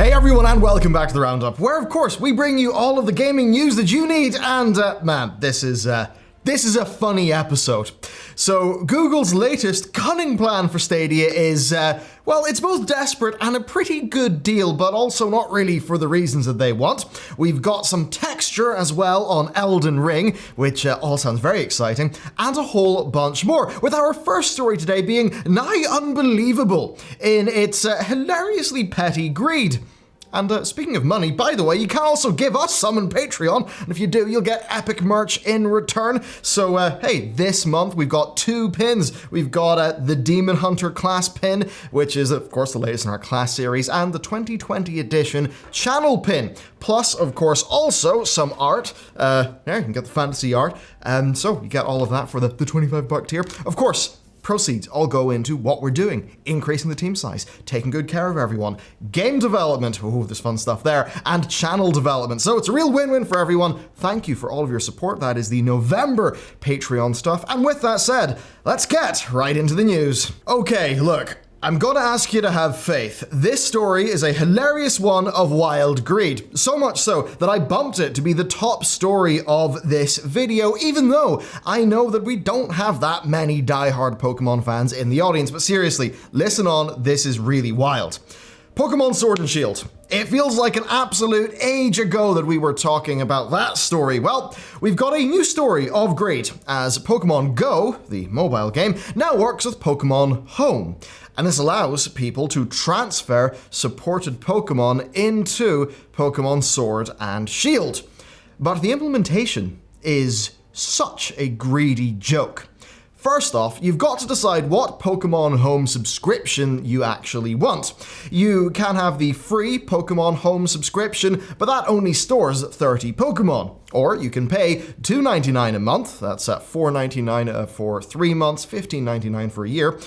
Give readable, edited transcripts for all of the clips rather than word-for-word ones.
Hey everyone, and welcome back to the Roundup, where of course we bring you all of the gaming news that you need, and man, this is a funny episode. So Google's latest cunning plan for Stadia is, well, it's both desperate and a pretty good deal, but also not really for the reasons that they want. We've got some texture as well on Elden Ring, which all sounds very exciting, and a whole bunch more, with our first story today being nigh unbelievable in its hilariously petty greed. And speaking of money, by the way, you can also give us some on Patreon, and if you do, you'll get epic merch in return. So, hey, this month we've got 2 pins. We've got the Demon Hunter class pin, which is, of course, the latest in our class series, and the 2020 edition channel pin. Plus, of course, also some art. Yeah, you can get the fantasy art. So you get all of that for the $25 tier. Of course, proceeds all go into what we're doing, increasing the team size, taking good care of everyone, game development, oh, there's fun stuff there, and channel development. So it's a real win-win for everyone. Thank you for all of your support. That is the November Patreon stuff. And with that said, let's get right into the news. Okay, look. I'm gonna ask you to have faith. This story is a hilarious one of wild greed. So much so that I bumped it to be the top story of this video, even though I know that we don't have that many diehard Pokemon fans in the audience. But seriously, listen on, this is really wild. Pokemon Sword and Shield. It feels like an absolute age ago that we were talking about that story. Well, we've got a new story of greed, as Pokemon Go, the mobile game, now works with Pokemon Home. And this allows people to transfer supported Pokemon into Pokemon Sword and Shield. But the implementation is such a greedy joke. First off, you've got to decide what Pokemon Home subscription you actually want. You can have the free Pokemon Home subscription, but that only stores 30 Pokemon. Or you can pay $2.99 a month, that's $4.99 for 3 months, $15.99 for a year,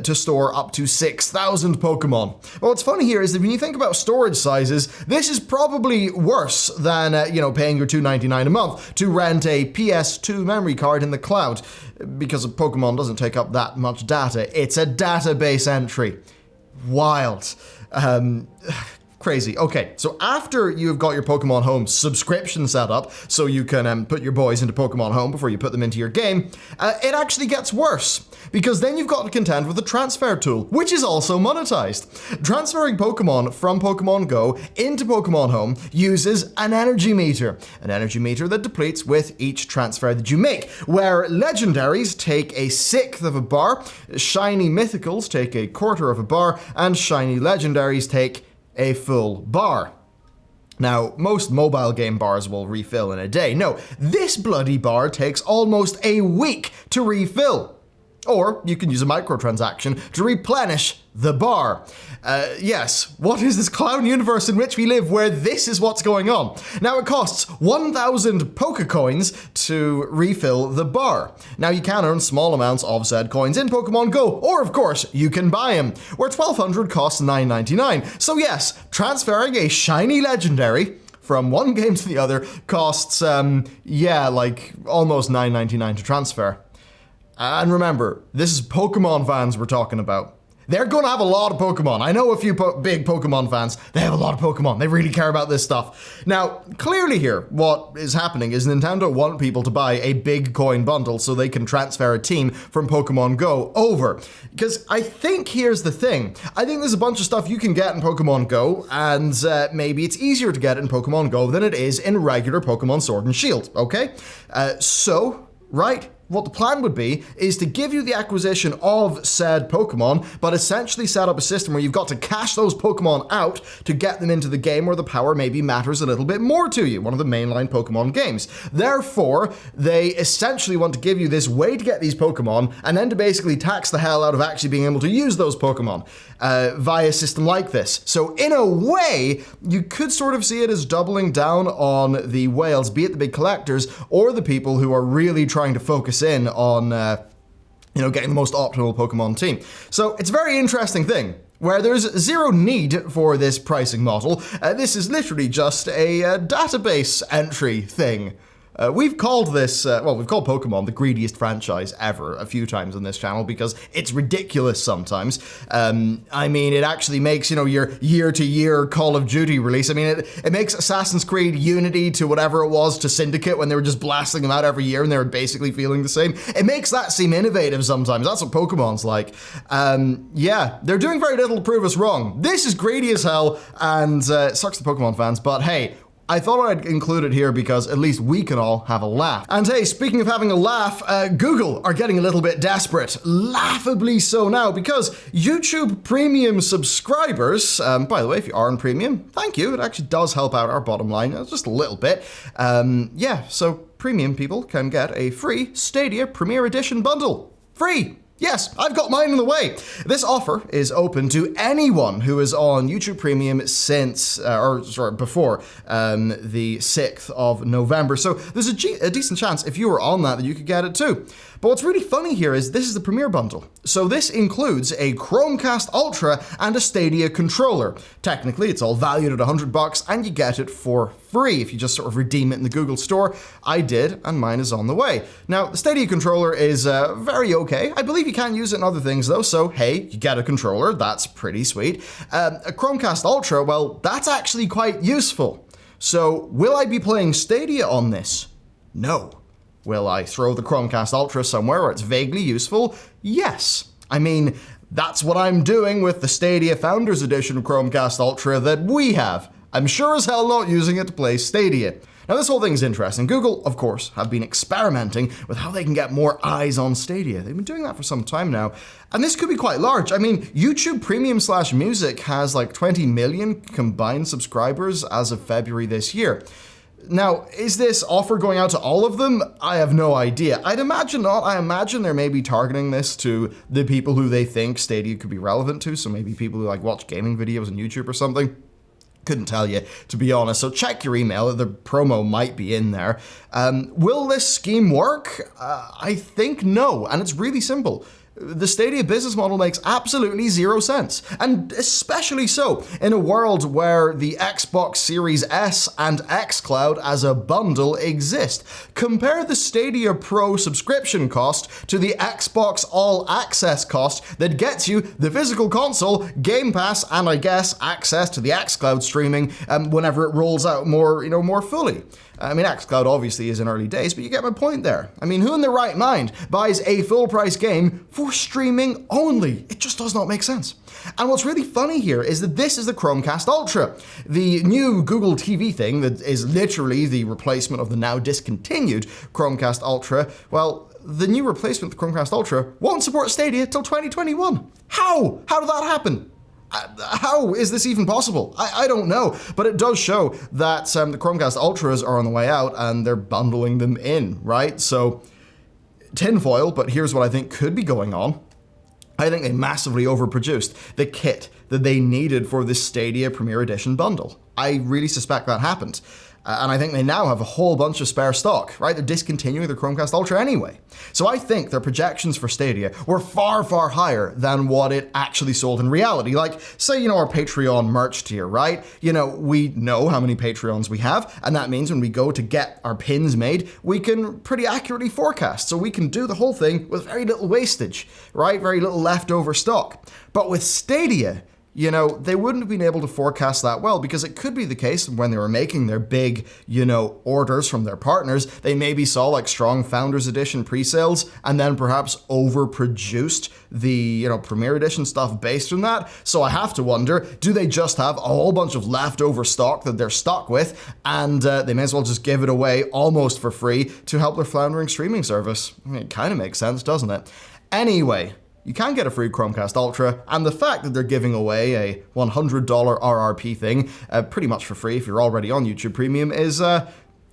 to store up to 6,000 Pokemon. Well, what's funny here is that when you think about storage sizes, this is probably worse than, paying your $2.99 a month to rent a PS2 memory card in the cloud, because Pokemon doesn't take up that much data. It's a database entry. Wild. Crazy. Okay, so after you've got your Pokemon Home subscription set up, so you can put your boys into Pokemon Home before you put them into your game, it actually gets worse, because then you've got to contend with the transfer tool, which is also monetized. Transferring Pokemon from Pokemon Go into Pokemon Home uses an energy meter that depletes with each transfer that you make, where legendaries take 1/6 of a bar, shiny mythicals take 1/4 of a bar, and shiny legendaries take a full bar. Now, most mobile game bars will refill in a day. No, this bloody bar takes almost a week to refill. Or you can use a microtransaction to replenish the bar. Yes, what is this clown universe in which we live where this is what's going on? Now, it costs 1,000 Pokecoins to refill the bar. Now, you can earn small amounts of said coins in Pokemon Go, or of course, you can buy them, where 1,200 costs $9.99. So yes, transferring a shiny legendary from one game to the other costs, almost $9.99 to transfer. And remember, this is Pokemon fans we're talking about. They're going to have a lot of Pokemon. I know a few big Pokemon fans. They have a lot of Pokemon. They really care about this stuff. Now, clearly here, what is happening is Nintendo want people to buy a big coin bundle so they can transfer a team from Pokemon Go over. Because I think here's the thing. I think there's a bunch of stuff you can get in Pokemon Go, and maybe it's easier to get in Pokemon Go than it is in regular Pokemon Sword and Shield, okay? What the plan would be is to give you the acquisition of said Pokemon, but essentially set up a system where you've got to cash those Pokemon out to get them into the game where the power maybe matters a little bit more to you, one of the mainline Pokemon games. Therefore, they essentially want to give you this way to get these Pokemon, and then to basically tax the hell out of actually being able to use those Pokemon via a system like this. So in a way, you could sort of see it as doubling down on the whales, be it the big collectors or the people who are really trying to focus in on getting the most optimal Pokemon team. So it's a very interesting thing, where there's zero need for this pricing model. This is literally just a database entry thing. We've called this, we've called Pokemon the greediest franchise ever a few times on this channel because it's ridiculous sometimes. I mean, it actually makes, your year-to-year Call of Duty release. I mean, it makes Assassin's Creed Unity to whatever it was to Syndicate when they were just blasting them out every year and they were basically feeling the same. It makes that seem innovative sometimes. That's what Pokemon's like. Yeah, they're doing very little to prove us wrong. This is greedy as hell, and it sucks to Pokemon fans, but hey, I thought I'd include it here because at least we can all have a laugh. And hey, speaking of having a laugh, Google are getting a little bit desperate. Laughably so now, because YouTube Premium subscribers, by the way, if you are on Premium, thank you. It actually does help out our bottom line, just a little bit. Yeah, so Premium people can get a free Stadia Premier Edition bundle. Free! Yes, I've got mine in the way. This offer is open to anyone who is on YouTube Premium since, before the 6th of November. So there's a decent chance if you were on that you could get it too. But what's really funny here is this is the Premier bundle. So this includes a Chromecast Ultra and a Stadia controller. Technically, it's all valued at $100 and you get it for free if you just sort of redeem it in the Google store. I did, and mine is on the way. Now, the Stadia controller is very okay. I believe you can use it in other things though, so hey, you get a controller, that's pretty sweet. A Chromecast Ultra, well, that's actually quite useful. So, will I be playing Stadia on this? No. Will I throw the Chromecast Ultra somewhere where it's vaguely useful? Yes. I mean, that's what I'm doing with the Stadia Founders Edition Chromecast Ultra that we have. I'm sure as hell not using it to play Stadia. Now this whole thing's interesting. Google, of course, have been experimenting with how they can get more eyes on Stadia. They've been doing that for some time now. And this could be quite large. I mean, YouTube Premium/Music has like 20 million combined subscribers as of February this year. Now, is this offer going out to all of them? I have no idea. I'd imagine not. I imagine they're maybe targeting this to the people who they think Stadia could be relevant to, so maybe people who like watch gaming videos on YouTube or something. Couldn't tell you, to be honest, so check your email, the promo might be in there. Will this scheme work? I think no, and it's really simple. The Stadia business model makes absolutely 0 sense, and especially so in a world where the Xbox Series S and xCloud as a bundle exist. Compare the Stadia Pro subscription cost to the Xbox All Access cost that gets you the physical console, Game Pass, and I guess access to the xCloud streaming whenever it rolls out more fully. I mean, xCloud obviously is in early days, but you get my point there. I mean, who in their right mind buys a full-price game for streaming only? It just does not make sense. And what's really funny here is that this is the Chromecast Ultra, the new Google TV thing that is literally the replacement of the now discontinued Chromecast Ultra. Well, the new replacement of the Chromecast Ultra won't support Stadia till 2021. How? How did that happen? How is this even possible? I don't know, but it does show that the Chromecast Ultras are on the way out and they're bundling them in, right? So, tinfoil, but here's what I think could be going on. I think they massively overproduced the kit that they needed for this Stadia Premier Edition bundle. I really suspect that happened. And I think they now have a whole bunch of spare stock, right? They're discontinuing the Chromecast Ultra anyway. So I think their projections for Stadia were far, far higher than what it actually sold in reality. Like, say, our Patreon merch tier, right? We know how many Patreons we have, and that means when we go to get our pins made, we can pretty accurately forecast. So we can do the whole thing with very little wastage, right? Very little leftover stock. But with Stadia, they wouldn't have been able to forecast that well because it could be the case when they were making their big, orders from their partners, they maybe saw like strong Founders Edition pre-sales and then perhaps overproduced the, Premier Edition stuff based on that. So I have to wonder, do they just have a whole bunch of leftover stock that they're stuck with and they may as well just give it away almost for free to help their floundering streaming service? I mean, it kind of makes sense, doesn't it? Anyway, you can get a free Chromecast Ultra, and the fact that they're giving away a $100 RRP thing pretty much for free if you're already on YouTube Premium is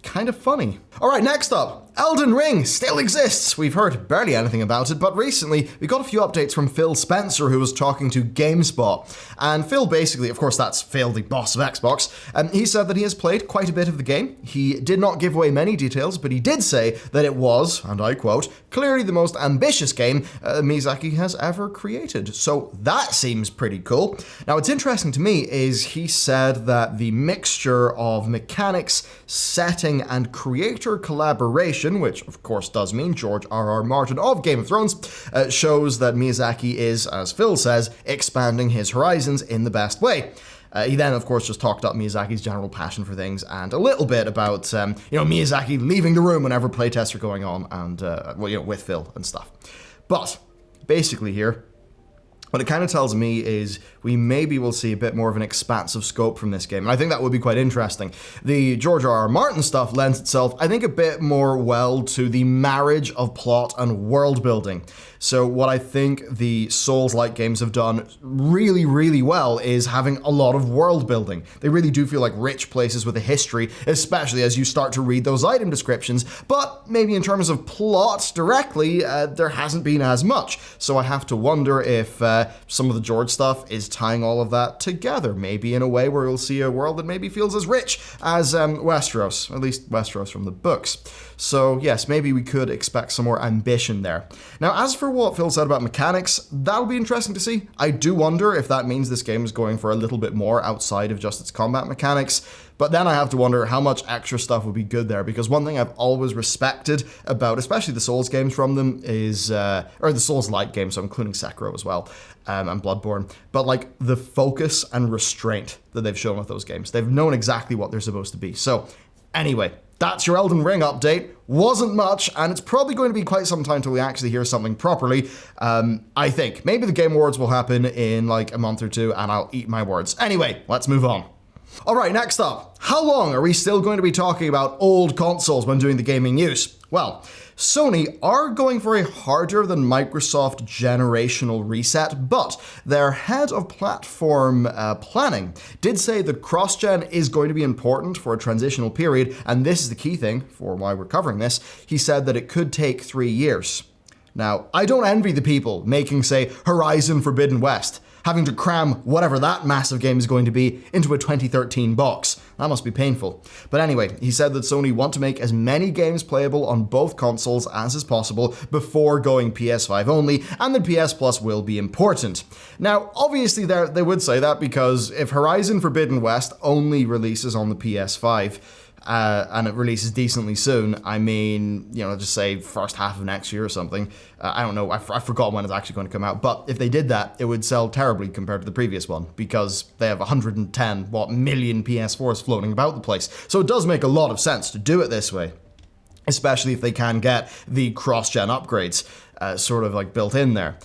kind of funny. All right, next up, Elden Ring still exists. We've heard barely anything about it, but recently we got a few updates from Phil Spencer, who was talking to GameSpot. And Phil basically, of course that's Phil, the boss of Xbox, and he said that he has played quite a bit of the game. He did not give away many details, but he did say that it was, and I quote, clearly the most ambitious game Miyazaki has ever created. So that seems pretty cool. Now what's interesting to me is he said that the mixture of mechanics, setting, and creator collaboration, which of course does mean George R.R. Martin of Game of Thrones, shows that Miyazaki is, as Phil says, expanding his horizons in the best way. He then, of course, just talked up Miyazaki's general passion for things and a little bit about, Miyazaki leaving the room whenever playtests are going on and, with Phil and stuff. But basically here, what it kind of tells me is we maybe will see a bit more of an expansive scope from this game, and I think that would be quite interesting. The George R.R. Martin stuff lends itself, I think, a bit more well to the marriage of plot and world building. So what I think the Souls-like games have done really, really well is having a lot of world building. They really do feel like rich places with a history, especially as you start to read those item descriptions, but maybe in terms of plot directly, there hasn't been as much. So I have to wonder if some of the George stuff is tying all of that together, maybe in a way where we'll see a world that maybe feels as rich as Westeros, at least Westeros from the books. So yes, maybe we could expect some more ambition there. Now, as for what Phil said about mechanics, that'll be interesting to see. I do wonder if that means this game is going for a little bit more outside of just its combat mechanics. But then I have to wonder how much extra stuff would be good there, because one thing I've always respected about, especially the Souls games from them, is, or the Souls-like games, so including Sekiro as well, and Bloodborne, but like the focus and restraint that they've shown with those games. They've known exactly what they're supposed to be. So anyway, that's your Elden Ring update. Wasn't much, and it's probably going to be quite some time till we actually hear something properly. I think. Maybe the Game Awards will happen in like a month or two, and I'll eat my words. Anyway, let's move on. Alright, next up. How long are we still going to be talking about old consoles when doing the gaming news? Well, Sony are going for a harder than Microsoft generational reset, but their head of platform planning did say that cross-gen is going to be important for a transitional period, and this is the key thing for why we're covering this. He said that it could take 3 years. Now, I don't envy the people making, say, Horizon Forbidden West, having to cram whatever that massive game is going to be into a 2013 box. That must be painful. But anyway, he said that Sony want to make as many games playable on both consoles as is possible before going PS5 only, and that PS Plus will be important. Now, obviously they would say that because if Horizon Forbidden West only releases on the PS5, and it releases decently soon, I mean, just say first half of next year or something. I don't know, I forgot when it's actually going to come out, but if they did that, it would sell terribly compared to the previous one, because they have 110 million PS4s floating about the place. So it does make a lot of sense to do it this way, especially if they can get the cross-gen upgrades sort of like built in there.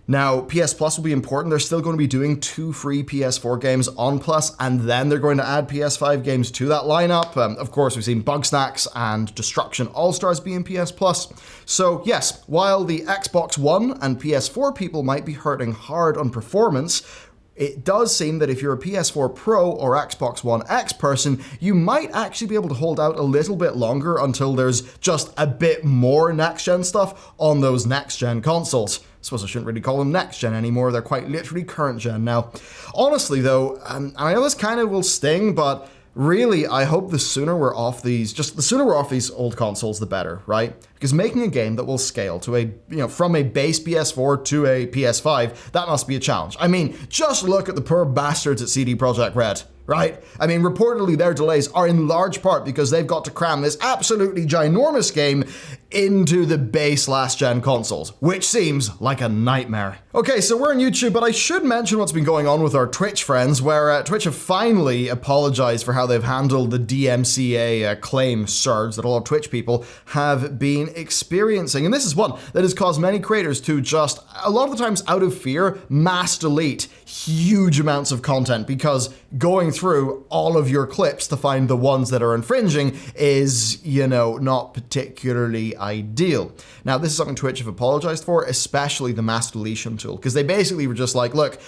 Now, PS Plus will be important. They're still going to be doing 2 free PS4 games on Plus, and then they're going to add PS5 games to that lineup. Of course, we've seen Bugsnax and Destruction All-Stars be in PS Plus. So yes, while the Xbox One and PS4 people might be hurting hard on performance, it does seem that if you're a PS4 Pro or Xbox One X person, you might actually be able to hold out a little bit longer until there's just a bit more next-gen stuff on those next-gen consoles. I suppose I shouldn't really call them next-gen anymore, they're quite literally current-gen now. Honestly though, and I know this kind of will sting, but really, I hope the sooner we're off these old consoles, the better, right? Because making a game that will scale to from a base PS4 to a PS5, that must be a challenge. I mean, just look at the poor bastards at CD Projekt Red, right? I mean, reportedly their delays are in large part because they've got to cram this absolutely ginormous game into the base last-gen consoles, which seems like a nightmare. Okay, so we're on YouTube, but I should mention what's been going on with our Twitch friends, where Twitch have finally apologized for how they've handled the DMCA claim surge that a lot of Twitch people have been experiencing. And this is one that has caused many creators to just, a lot of the times out of fear, mass delete huge amounts of content, because going through all of your clips to find the ones that are infringing is, not particularly ideal. Now, this is something Twitch have apologized for, especially the mass deletion tool, because they basically were just like, look,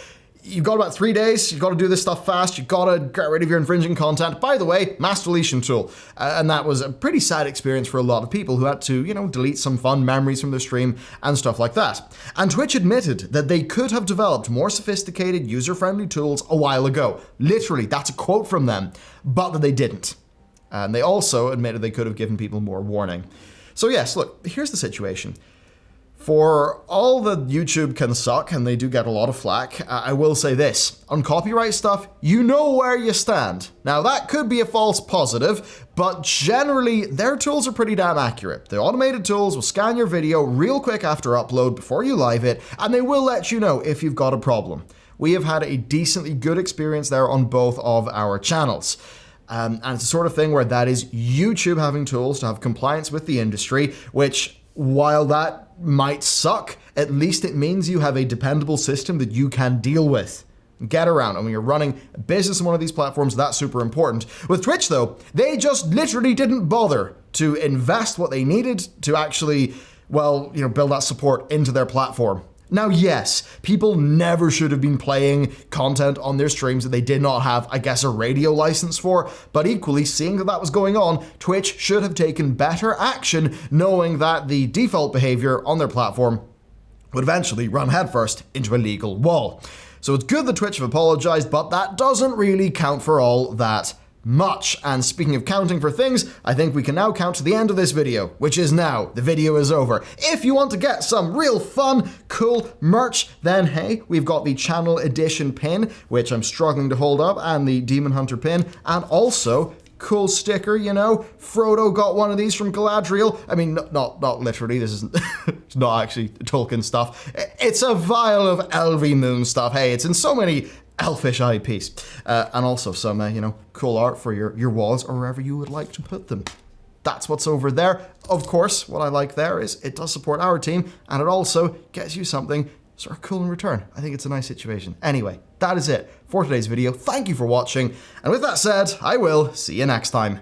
You've got about 3 days. You've got to do this stuff fast. You've got to get rid of your infringing content. By the way, mass deletion tool. And that was a pretty sad experience for a lot of people who had to, delete some fun memories from their stream and stuff like that. And Twitch admitted that they could have developed more sophisticated, user-friendly tools a while ago. Literally, that's a quote from them, but that they didn't. And they also admitted they could have given people more warning. So yes, look, here's the situation. For all that YouTube can suck, and they do get a lot of flack, I will say this. On copyright stuff, you know where you stand. Now, that could be a false positive, but generally, their tools are pretty damn accurate. The automated tools will scan your video real quick after upload before you live it, and they will let you know if you've got a problem. We have had a decently good experience there on both of our channels. And it's the sort of thing where that is YouTube having tools to have compliance with the industry, which, while that might suck, at least it means you have a dependable system that you can deal with. Get around. And when you're running a business on one of these platforms, that's super important. With Twitch, though, they just literally didn't bother to invest what they needed to actually, build that support into their platform. Now, yes, people never should have been playing content on their streams that they did not have, I guess, a radio license for, but equally, seeing that that was going on, Twitch should have taken better action, knowing that the default behavior on their platform would eventually run headfirst into a legal wall. So it's good that Twitch have apologized, but that doesn't really count for all that much. And speaking of counting for things, I think we can now count to the end of this video, which is now. The video is over. If you want to get some real fun, cool merch, then hey, we've got the channel edition pin, which I'm struggling to hold up, and the Demon Hunter pin, and also cool sticker, Frodo got one of these from Galadriel. I mean, not literally, this isn't, it's not actually Tolkien stuff. It's a vial of Elvie Moon stuff. Hey, it's in so many elfish IPs. And also some, cool art for your walls or wherever you would like to put them. That's what's over there. Of course, what I like there is it does support our team, and it also gets you something sort of cool in return. I think it's a nice situation. Anyway, that is it for today's video. Thank you for watching. And with that said, I will see you next time.